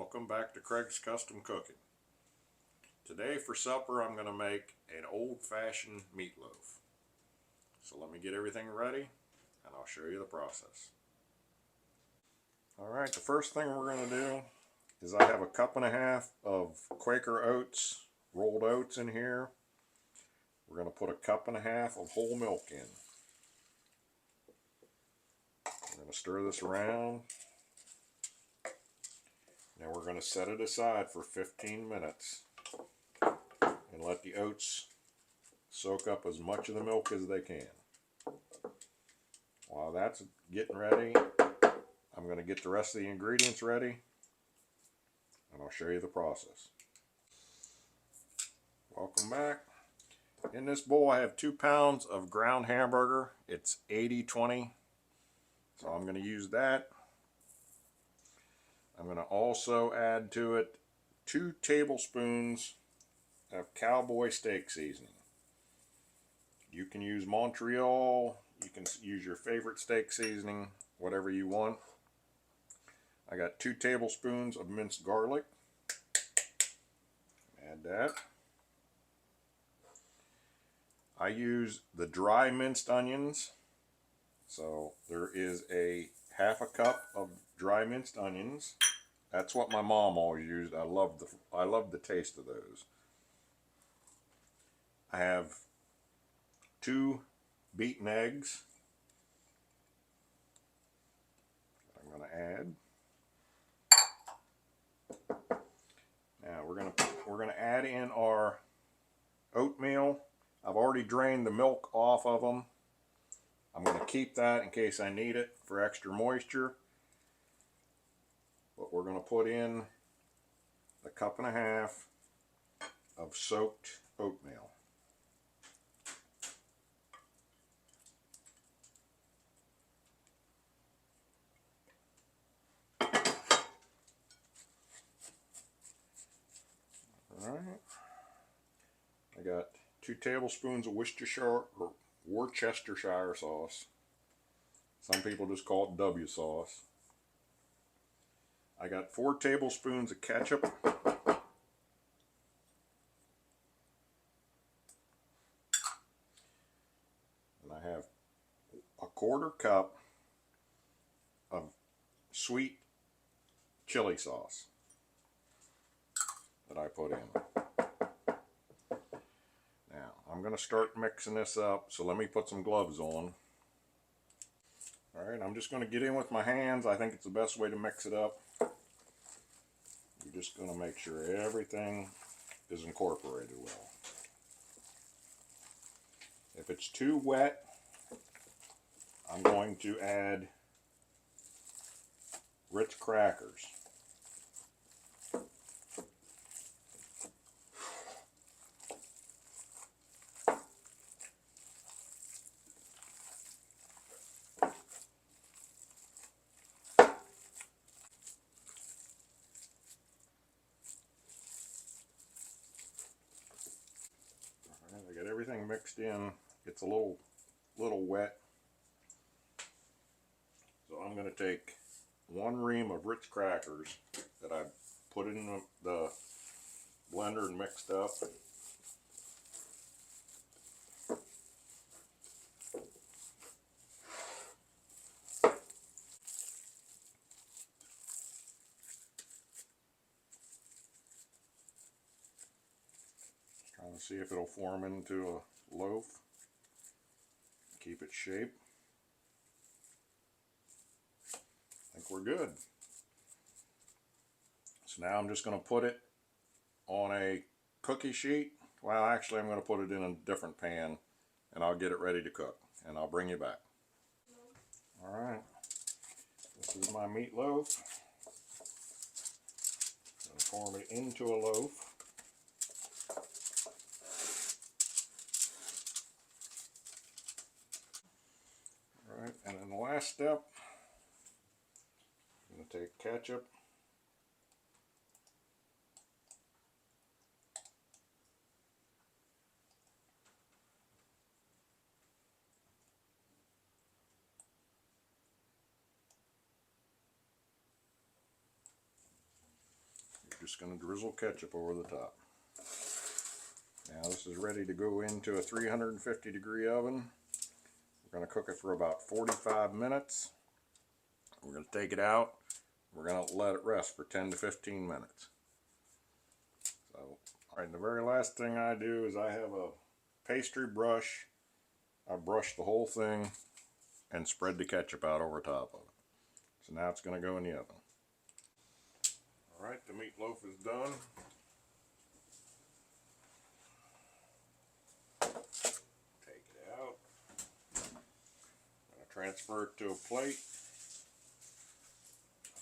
Welcome back to Craig's Custom Cooking. Today for supper I'm going to make an old-fashioned meatloaf. So let me get everything ready and I'll show you the process. Alright, the first thing we're going to do is I have a cup and a half of Quaker oats, rolled oats in here. We're going to put a cup and a half of whole milk in. We're going to stir this around. Now we're going to set it aside for 15 minutes and let the oats soak up as much of the milk as they can. While that's getting ready, I'm going to get the rest of the ingredients ready and I'll show you the process. Welcome back. In this bowl I have 2 pounds of ground hamburger. It's 80-20, so I'm going to use that. I'm going to also add to it 2 tablespoons of cowboy steak seasoning. You can use Montreal, you can use your favorite steak seasoning, whatever you want. I got 2 tablespoons of minced garlic. Add that. I use the dry minced onions. So there is a half a cup of dry minced onions. That's what my mom always used. I love the taste of those. I have 2 beaten eggs that I'm going to add. Now we're going to add in our oatmeal. I've already drained the milk off of them. I'm going to keep that in case I need it for extra moisture. But we're going to put in a cup and a half of soaked oatmeal. Alright. I got 2 tablespoons of Worcestershire sauce. Some people just call it W sauce. I got 4 tablespoons of ketchup. And I have a 1/4 cup of sweet chili sauce that I put in. Now, I'm going to start mixing this up, so let me put some gloves on. Alright, I'm just going to get in with my hands. I think it's the best way to mix it up. You're just going to make sure everything is incorporated well. If it's too wet, I'm going to add Ritz crackers. I got everything mixed in. It's a little wet. So I'm going to take 1 ream of Ritz crackers that I put in the blender and mixed up. Trying to see if it'll form into a loaf. Keep its shape. I think we're good. So now I'm just going to put it on a cookie sheet. Well, actually I'm going to put it in a different pan and I'll get it ready to cook and I'll bring you back. Alright, this is my meatloaf. I'm going to form it into a loaf. Alright, and then the last step, I'm going to take ketchup. just going to drizzle ketchup over the top. Now this is ready to go into a 350 degree oven. We're going to cook it for about 45 minutes. We're going to take it out. We're going to let it rest for 10 to 15 minutes. So, alright, the very last thing I do is I have a pastry brush. I brush the whole thing and spread the ketchup out over top of it. So now it's going to go in the oven. Alright, the meatloaf is done. Take it out. I'm going to transfer it to a plate.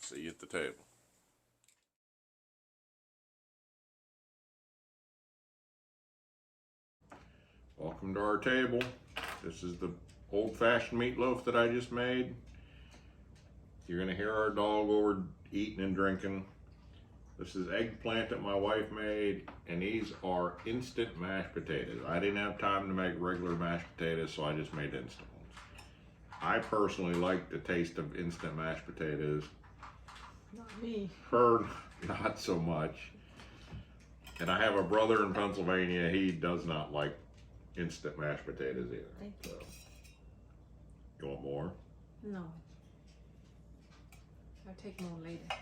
See you at the table. Welcome to our table. This is the old-fashioned meatloaf that I just made. You're going to hear our dog over eating and drinking. This is eggplant that my wife made, and these are instant mashed potatoes. I didn't have time to make regular mashed potatoes, so I just made instant ones. I personally like the taste of instant mashed potatoes. Not me. Her, not so much. And I have a brother in Pennsylvania. He does not like instant mashed potatoes either. Thank you. So. You want more? No. I'll take more later.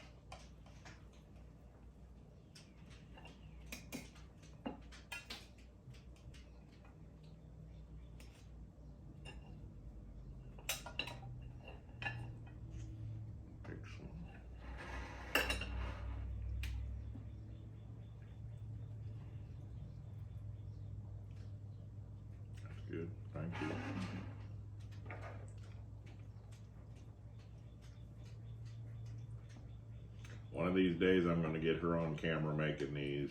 Good, thank you. One of these days I'm going to get her on camera making these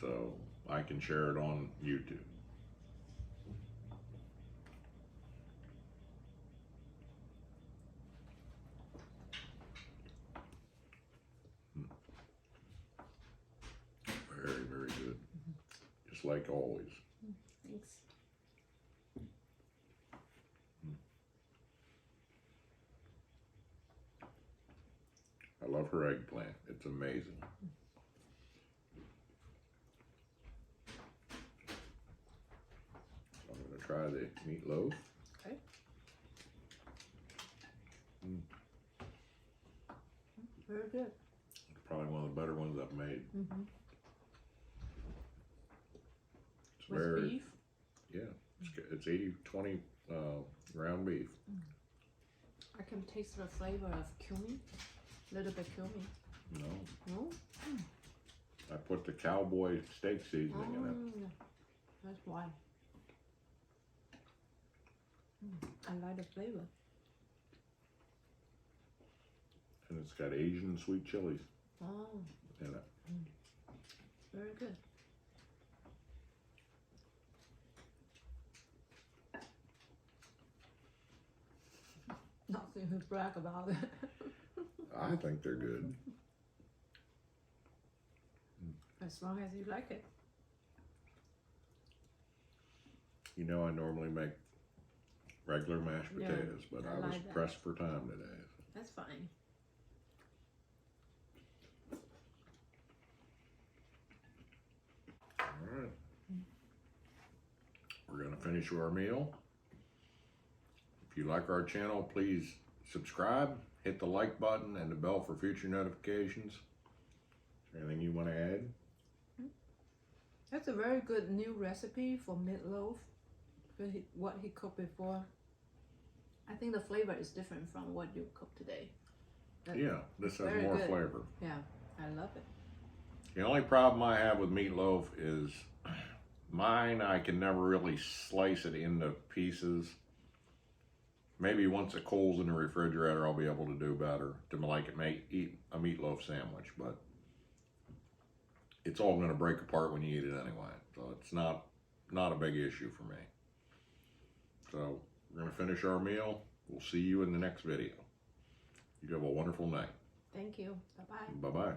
so I can share it on YouTube. Very, very good. Just like always. Thanks. I love her eggplant. It's amazing. So I'm going to try the meatloaf. Okay. Very good. It's probably one of the better ones I've made. Mm-hmm. It's With very, beef? yeah, it's 80-20 ground beef. I can taste the flavor of cumin. A little bit cumin. No, No? I put the cowboy steak seasoning in it. That's why. I like the flavor. And it's got Asian sweet chilies Oh, in it. very good. Nothing to brag about it. I think they're good. As long as you like it. You know, I normally make regular mashed Yeah, potatoes, but I I was like that. pressed for time today. That's fine. All right. We're going to finish our meal. If you like our channel, please subscribe, hit the like button and the bell for future notifications. Anything you want to add? That's a very good new recipe for meatloaf. What he cooked before. I think the flavor is different from what you cooked today. Yeah, this has very more good. flavor. Yeah, I love it. The only problem I have with meatloaf is mine, I can never really slice it into pieces. Maybe once it cools in the refrigerator, I'll be able to do better to like it eat a meatloaf sandwich, but it's all going to break apart when you eat it anyway. So it's not a big issue for me. So we're going to finish our meal. We'll see you in the next video. You have a wonderful night. Thank you. Bye-bye. Bye-bye.